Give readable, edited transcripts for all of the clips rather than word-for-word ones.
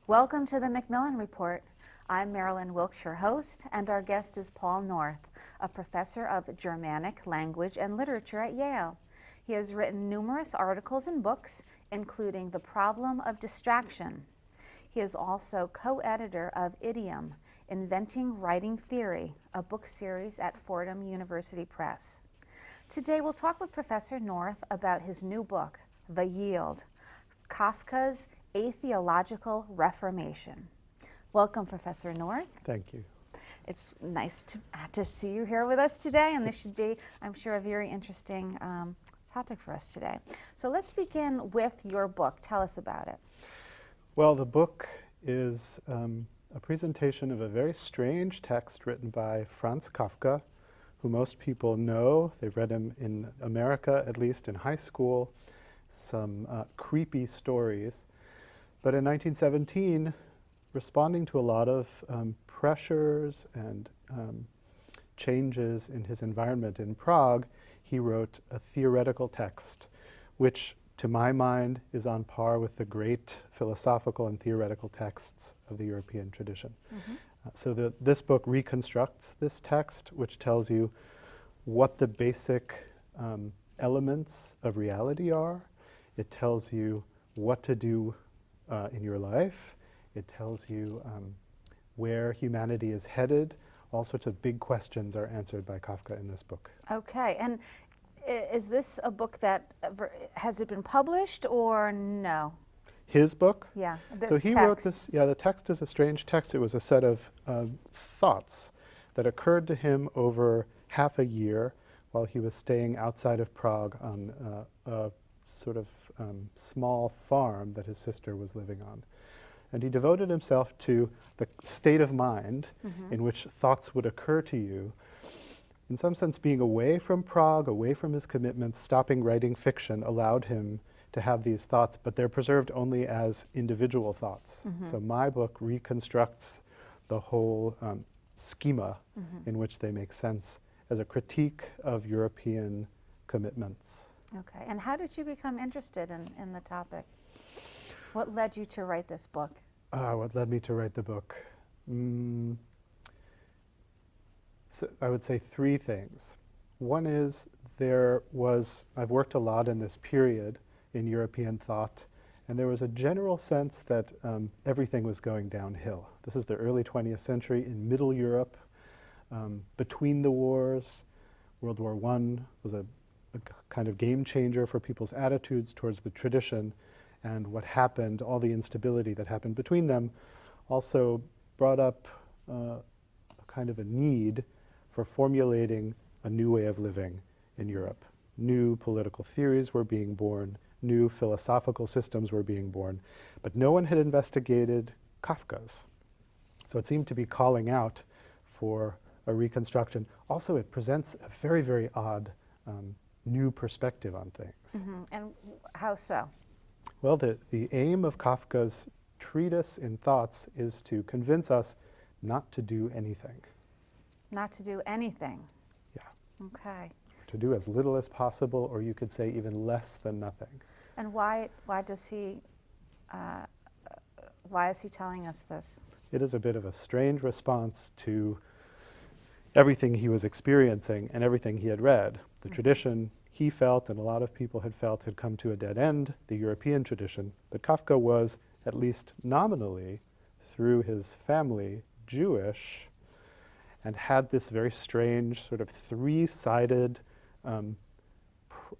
Welcome to the MacMillan Report. I'm Marilyn Wilkes, your host, and our guest is Paul North, a professor of Germanic language and literature at Yale. He has written numerous articles and books, including The Problem of Distraction. He is also co-editor of IDIOM, Inventing Writing Theory, a book series at Fordham University Press. Today we'll talk with Professor North about his new book, The Yield, Kafka's Atheological Reformation. Welcome, Professor North. Thank you. It's nice to see you here with us today, and this should be, I'm sure, a very interesting topic for us today. So let's begin with your book. Tell us about it. Well, the book is a presentation of a very strange text written by Franz Kafka, who most people know. They've read him in America, at least in high school, some creepy stories. But in 1917, responding to a lot of pressures and changes in his environment in Prague, he wrote a theoretical text, which, to my mind, is on par with the great philosophical and theoretical texts of the European tradition. So this book reconstructs this text, which tells you what the basic elements of reality are. It tells you what to do in your life. It tells you where humanity is headed. All sorts of big questions are answered by Kafka in this book. Okay, and is this a book that, has it been published or no? His book? Yeah, this So he text. wrote this, the text is a strange text. It was a set of thoughts that occurred to him over half a year while he was staying outside of Prague on a sort of small farm that his sister was living on. And he devoted himself to the state of mind in which thoughts would occur to you. In some sense, being away from Prague, away from his commitments, stopping writing fiction allowed him to have these thoughts, but they're preserved only as individual thoughts. So my book reconstructs the whole schema in which they make sense as a critique of European commitments. Okay, and how did you become interested in the topic? What led you to write this book? What led me to write the book? So I would say three things. One is I've worked a lot in this period in European thought, and there was a general sense that everything was going downhill. This is the early 20th century in Middle Europe. Between the wars, World War I was a kind of game changer for people's attitudes towards the tradition, and what happened, all the instability that happened between them, also brought up a kind of a need for formulating a new way of living in Europe. New political theories were being born, new philosophical systems were being born, but no one had investigated Kafka's. So it seemed to be calling out for a reconstruction. Also, it presents a very, very odd new perspective on things. And how so? Well, the aim of Kafka's treatise in Thoughts is to convince us not to do anything. Not to do anything. Yeah. Okay. To do as little as possible, or you could say even less than nothing. And why is he telling us this? It is a bit of a strange response to everything he was experiencing and everything he had read. The tradition he felt and a lot of people had felt had come to a dead end, the European tradition, but Kafka was, at least nominally, through his family, Jewish, and had this very strange sort of three-sided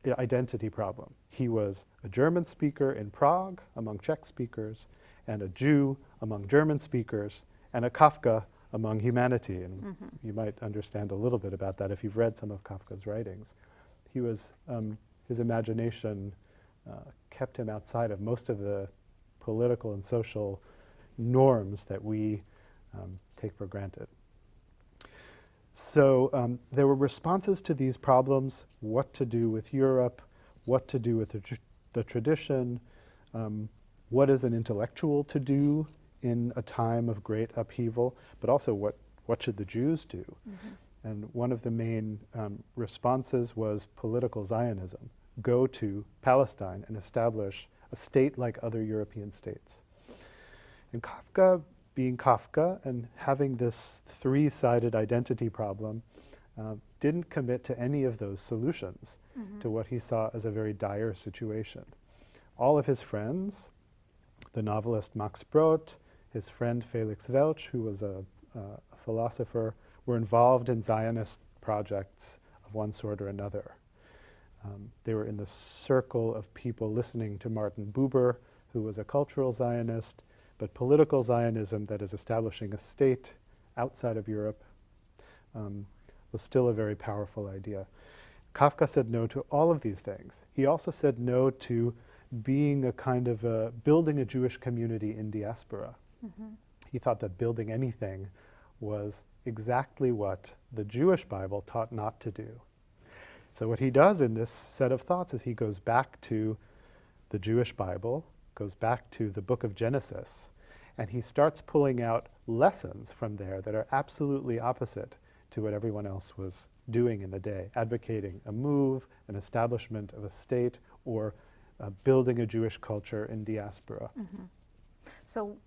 identity problem. He was a German speaker in Prague among Czech speakers, and a Jew among German speakers, and a Kafka among humanity. And you might understand a little bit about that if you've read some of Kafka's writings. He was, his imagination kept him outside of most of the political and social norms that we take for granted. So there were responses to these problems: what to do with Europe, what to do with the tradition, what is an intellectual to do in a time of great upheaval, but also what should the Jews do? And one of the main responses was political Zionism. Go to Palestine and establish a state like other European states. And Kafka, being Kafka and having this three-sided identity problem, didn't commit to any of those solutions to what he saw as a very dire situation. All of his friends, the novelist Max Brod, his friend Felix Welch, who was a philosopher, were involved in Zionist projects of one sort or another. They were in the circle of people listening to Martin Buber, who was a cultural Zionist, but political Zionism that is establishing a state outside of Europe was still a very powerful idea. Kafka said no to all of these things. He also said no to being a kind of building a Jewish community in diaspora. He thought that building anything was exactly what the Jewish Bible taught not to do. So what he does in this set of thoughts is he goes back to the Jewish Bible, goes back to the book of Genesis, and he starts pulling out lessons from there that are absolutely opposite to what everyone else was doing in the day, advocating a move, an establishment of a state, or building a Jewish culture in diaspora. So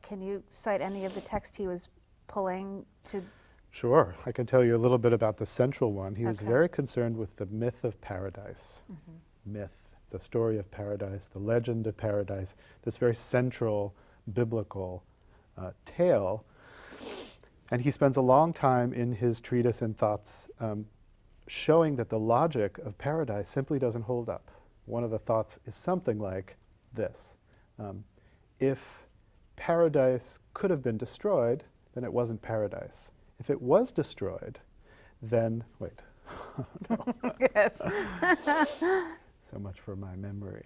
can you cite any of the text he was pulling to? Sure, I can tell you a little bit about the central one. He was Okay. very concerned with the myth of paradise. Myth, it's a story of paradise, the legend of paradise, this very central biblical tale. And he spends a long time in his treatise and thoughts showing that the logic of paradise simply doesn't hold up. One of the thoughts is something like this. If paradise could have been destroyed, then it wasn't paradise. If it was destroyed, then, wait. Yes. So much for my memory.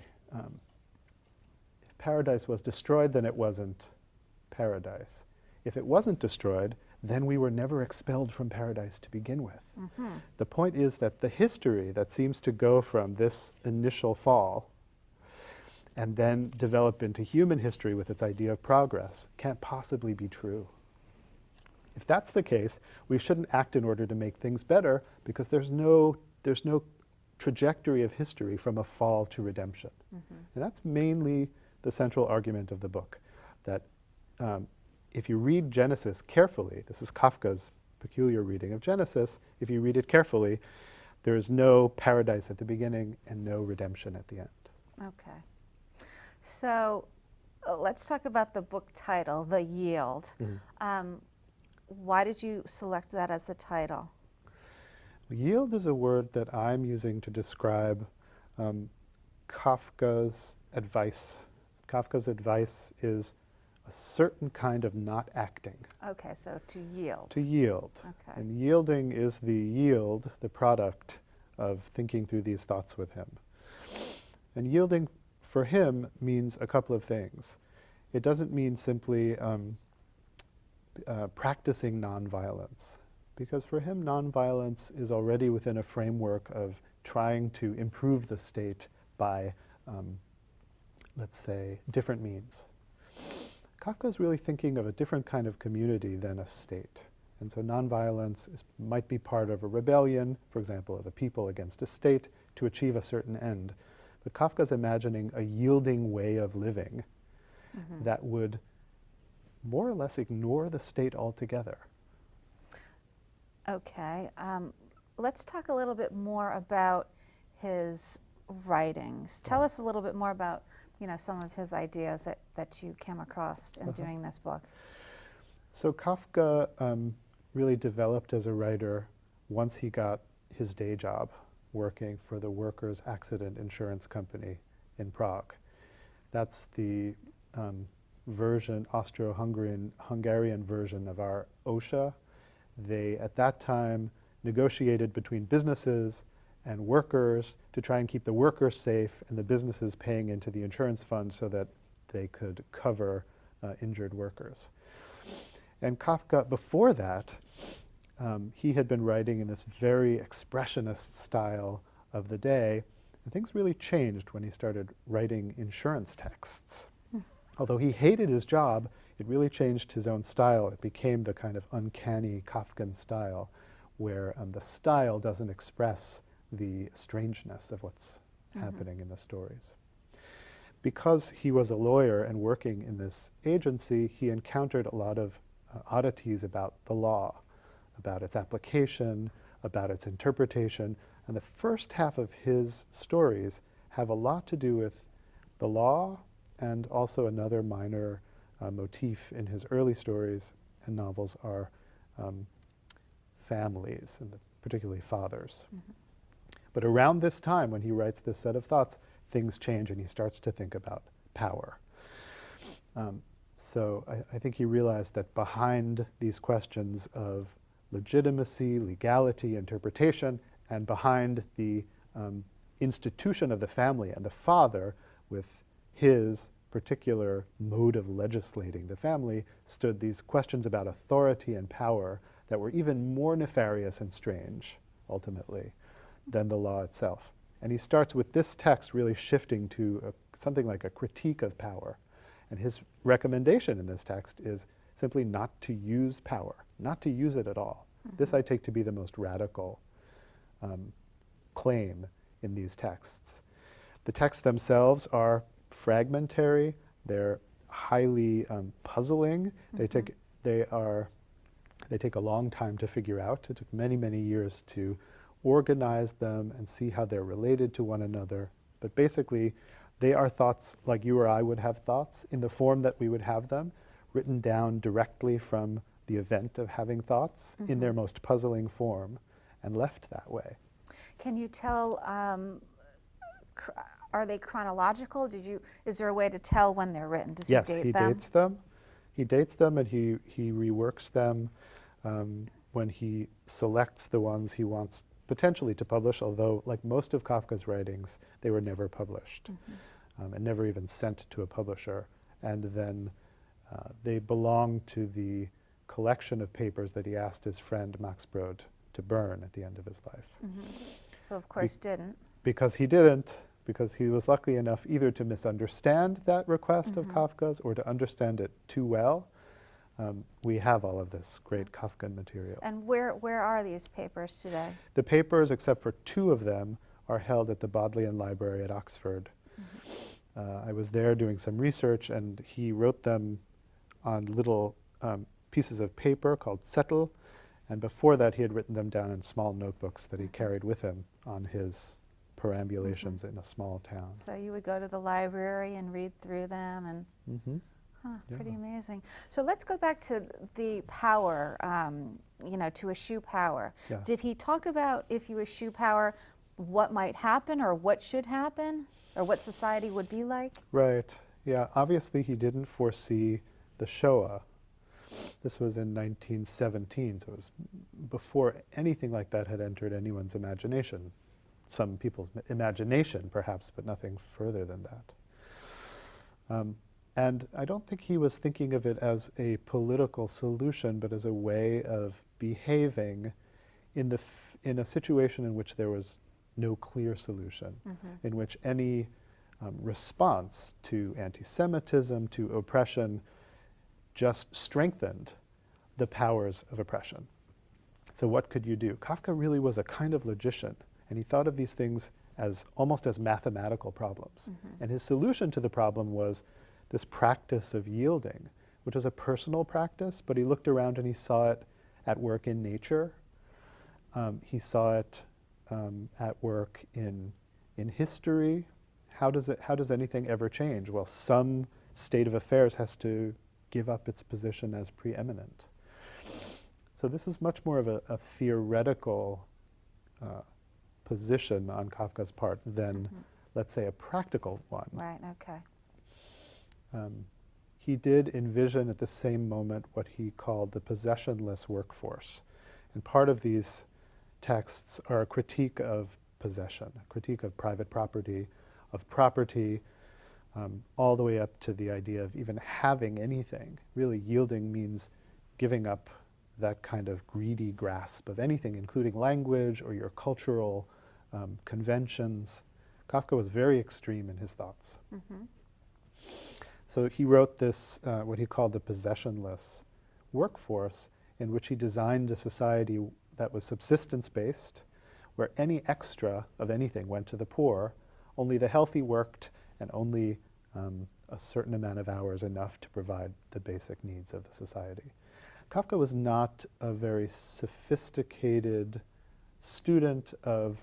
If paradise was destroyed, then it wasn't paradise. If it wasn't destroyed, then we were never expelled from paradise to begin with. The point is that the history that seems to go from this initial fall and then develop into human history with its idea of progress can't possibly be true. If that's the case, we shouldn't act in order to make things better because there's no trajectory of history from a fall to redemption. And that's mainly the central argument of the book, that if you read Genesis carefully, this is Kafka's peculiar reading of Genesis, if you read it carefully, there is no paradise at the beginning and no redemption at the end. Okay. So let's talk about the book title, The Yield. Why did you select that as the title? Yield is a word that I'm using to describe Kafka's advice. Kafka's advice is a certain kind of not acting. Okay, so to yield. To yield. Okay. And yielding is the yield, the product of thinking through these thoughts with him. And yielding for him means a couple of things. It doesn't mean simply practicing nonviolence, because for him nonviolence is already within a framework of trying to improve the state by, let's say, different means. Kafka is really thinking of a different kind of community than a state. And so nonviolence might be part of a rebellion, for example, of a people against a state to achieve a certain end. But Kafka's imagining a yielding way of living that would more or less ignore the state altogether. Okay. Let's talk a little bit more about his writings. Tell us a little bit more about, some of his ideas that you came across in doing this book. So Kafka really developed as a writer once he got his day job working for the Workers' Accident Insurance Company in Prague. That's the Austro-Hungarian version of our OSHA. They, at that time, negotiated between businesses and workers to try and keep the workers safe and the businesses paying into the insurance fund so that they could cover injured workers. And Kafka, before that, he had been writing in this very expressionist style of the day, and things really changed when he started writing insurance texts. Although he hated his job, it really changed his own style. It became the kind of uncanny Kafkan style, where the style doesn't express the strangeness of what's happening in the stories. because he was a lawyer and working in this agency, he encountered a lot of oddities about the law, about its application, about its interpretation. And the first half of his stories have a lot to do with the law, and also another minor motif in his early stories and novels are families, and particularly fathers. Mm-hmm. But around this time, when he writes this set of thoughts, things change and he starts to think about power. So I think he realized that behind these questions of legitimacy, legality, interpretation, and behind the institution of the family and the father with his particular mode of legislating the family, stood these questions about authority and power that were even more nefarious and strange, ultimately, than the law itself. And he starts with this text really shifting to something like a critique of power. And his recommendation in this text is simply not to use power, not to use it at all. Mm-hmm. This I take to be the most radical claim in these texts. The texts themselves are fragmentary, they're highly puzzling. Mm-hmm. They take a long time to figure out. It took many, many years to organize them and see how they're related to one another. But basically, they are thoughts like you or I would have thoughts in the form that we would have them, written down directly from the event of having thoughts, mm-hmm. in their most puzzling form, and left that way. Can you tell, are they chronological? Is there a way to tell when they're written? Does yes, he date he them? dates them. He dates them, and he reworks them when he selects the ones he wants potentially to publish, although like most of Kafka's writings, they were never published, mm-hmm. And never even sent to a publisher. And then they belong to the collection of papers that he asked his friend Max Brod to burn at the end of his life. Mm-hmm. Who of course didn't. Because he didn't, because he was lucky enough either to misunderstand that request, mm-hmm. of Kafka's or to understand it too well. We have all of this great Kafkan material. And where are these papers today? The papers, except for two of them, are held at the Bodleian Library at Oxford. Mm-hmm. I was there doing some research, and he wrote them on little pieces of paper called settle, and before that he had written them down in small notebooks that he carried with him on his perambulations, mm-hmm. in a small town. So you would go to the library and read through them, and mm-hmm. Pretty amazing. So let's go back to the power, to eschew power. Yeah. Did he talk about, if you eschew power, what might happen or what should happen or what society would be like? Right. Yeah. Obviously, he didn't foresee the Shoah. This was in 1917, so it was before anything like that had entered anyone's imagination. Some people's imagination, perhaps, but nothing further than that. And I don't think he was thinking of it as a political solution, but as a way of behaving in a situation in which there was no clear solution, mm-hmm. in which any response to anti-Semitism, to oppression, just strengthened the powers of oppression. So what could you do? Kafka really was a kind of logician, and he thought of these things as almost as mathematical problems. Mm-hmm. And his solution to the problem was this practice of yielding, which was a personal practice, but he looked around and he saw it at work in nature. He saw it at work in history. How does anything ever change? Well, some state of affairs has to give up its position as preeminent. So this is much more of a theoretical position on Kafka's part than, mm-hmm. let's say, a practical one. Right, okay. He did envision at the same moment what he called the possessionless workforce. And part of these texts are a critique of possession, a critique of private property, all the way up to the idea of even having anything. Really, yielding means giving up that kind of greedy grasp of anything, including language or your cultural conventions. Kafka was very extreme in his thoughts. Mm-hmm. So he wrote this, what he called the possessionless workforce, in which he designed a society that was subsistence-based, where any extra of anything went to the poor, only the healthy worked, and only a certain amount of hours enough to provide the basic needs of the society. Kafka was not a very sophisticated student of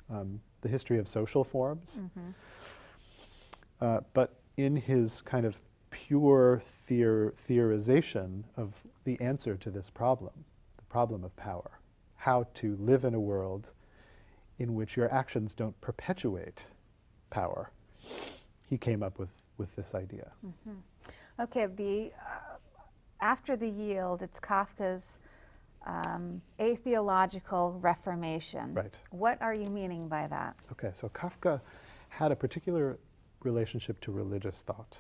the history of social forms, but in his kind of pure theorization of the answer to this problem, the problem of power, how to live in a world in which your actions don't perpetuate power, he came up with this idea. Okay, after the Yield, it's Kafka's Atheological Reformation. Right. What are you meaning by that? Okay, so Kafka had a particular relationship to religious thought.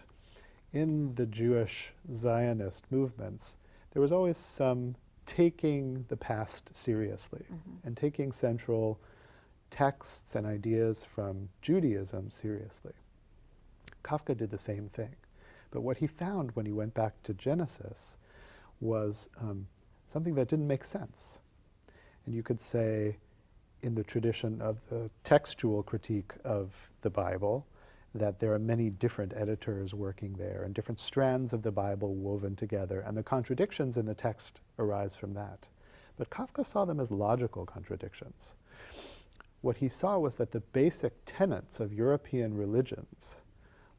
In the Jewish Zionist movements, there was always some taking the past seriously and taking central texts and ideas from Judaism seriously. Kafka did the same thing. But what he found when he went back to Genesis was something that didn't make sense. And you could say, in the tradition of the textual critique of the Bible, that there are many different editors working there and different strands of the Bible woven together, and the contradictions in the text arise from that. But Kafka saw them as logical contradictions. What he saw was that the basic tenets of European religions,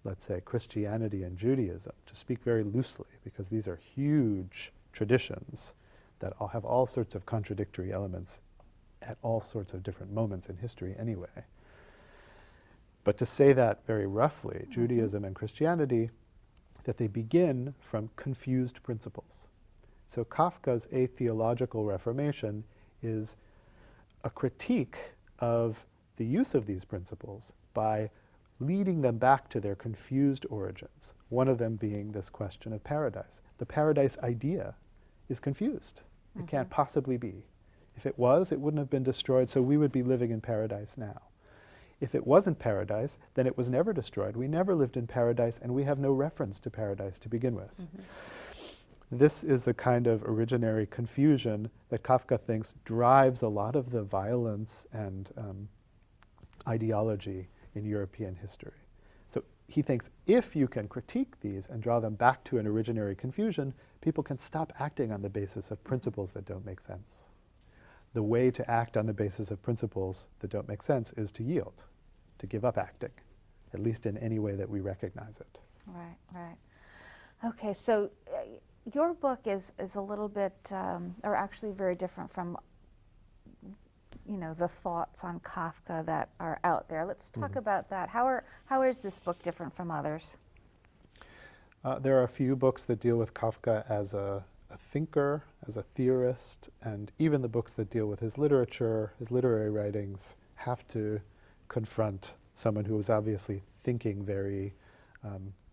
let's say Christianity and Judaism, to speak very loosely, because these are huge traditions that all have all sorts of contradictory elements at all sorts of different moments in history anyway. But to say that very roughly, Judaism and Christianity, that they begin from confused principles. So Kafka's Atheological Reformation is a critique of the use of these principles by leading them back to their confused origins, one of them being this question of paradise. The paradise idea is confused. It can't possibly be. If it was, it wouldn't have been destroyed, so we would be living in paradise now. If it wasn't paradise, then it was never destroyed. We never lived in paradise, and we have no reference to paradise to begin with. This is the kind of originary confusion that Kafka thinks drives a lot of the violence and ideology in European history. So he thinks if you can critique these and draw them back to an originary confusion, people can stop acting on the basis of principles that don't make sense. The way to act on the basis of principles that don't make sense is to yield, to give up acting, at least in any way that we recognize it. Right, right. Okay, so your book is a little bit, or actually very different from, you know, the thoughts on Kafka that are out there. Let's talk about that. How is this book different from others? There are a few books that deal with Kafka as a thinker, as a theorist, and even the books that deal with his literature, his literary writings, have to confront someone who is obviously thinking very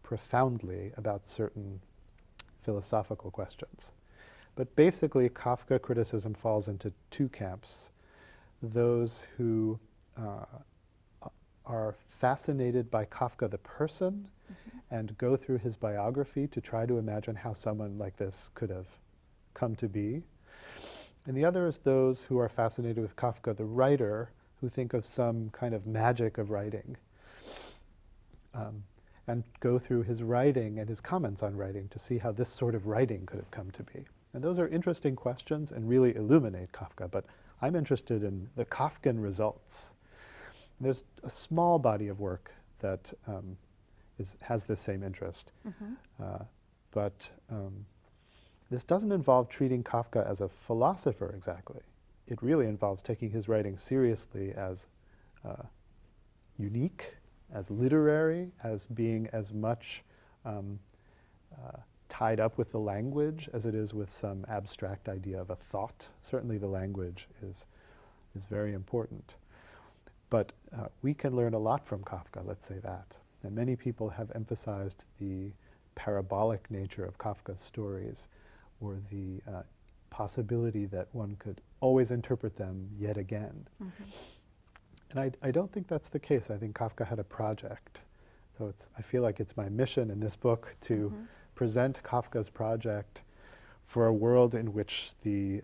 profoundly about certain philosophical questions. But basically, Kafka criticism falls into two camps. Those who are fascinated by Kafka the person and go through his biography to try to imagine how someone like this could have come to be. And the other is those who are fascinated with Kafka the writer, who think of some kind of magic of writing, and go through his writing and his comments on writing to see how this sort of writing could have come to be. And those are interesting questions and really illuminate Kafka, but I'm interested in the Kafkan results. And there's a small body of work that has the same interest. But this doesn't involve treating Kafka as a philosopher exactly. It really involves taking his writing seriously as unique, as literary, as being as much tied up with the language as it is with some abstract idea of a thought. Certainly the language is very important. But we can learn a lot from Kafka, let's say that. And many people have emphasized the parabolic nature of Kafka's stories, or the possibility that one could always interpret them yet again. And I don't think that's the case. I think Kafka had a project. So I feel like it's my mission in this book to present Kafka's project for a world in which the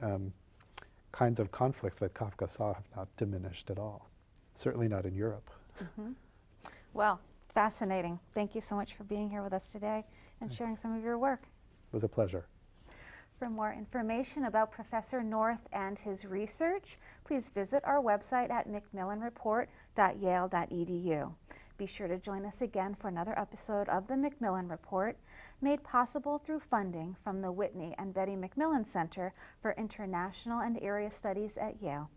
kinds of conflicts that Kafka saw have not diminished at all. Certainly not in Europe. Well, Fascinating. Thank you so much for being here with us today and sharing some of your work. It was a pleasure. For more information about Professor North and his research, please visit our website at macmillanreport.yale.edu. Be sure to join us again for another episode of the MacMillan Report, made possible through funding from the Whitney and Betty MacMillan Center for International and Area Studies at Yale.